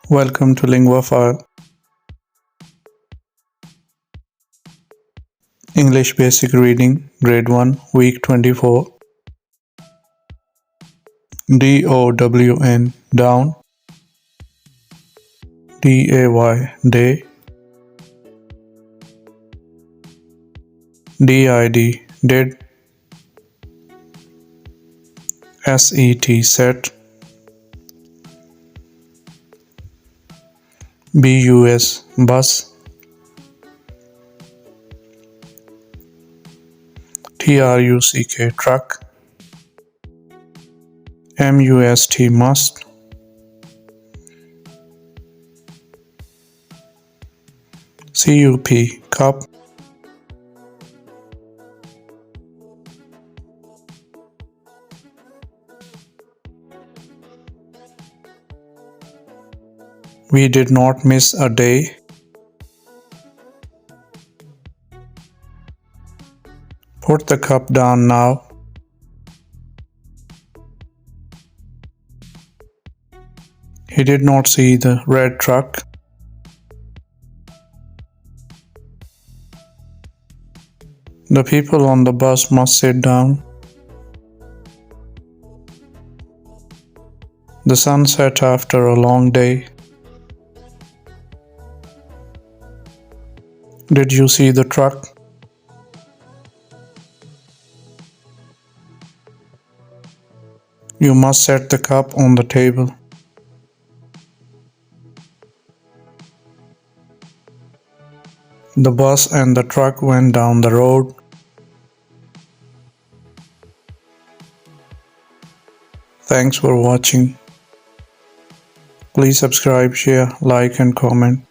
Welcome to LinguaFile, English Basic Reading, Grade 1, Week 24. DOWN, down. DAY, day. DID, did. SET, set. BUS, bus. TRUCK, truck. MUST, must. CUP, cup. We did not miss a day. Put the cup down now. He did not see the red truck. The people on the bus must sit down. The sun set after a long day. Did you see the truck? You must set the cup on the table. The bus and the truck went down the road. Thanks for watching. Please subscribe, share, like and comment.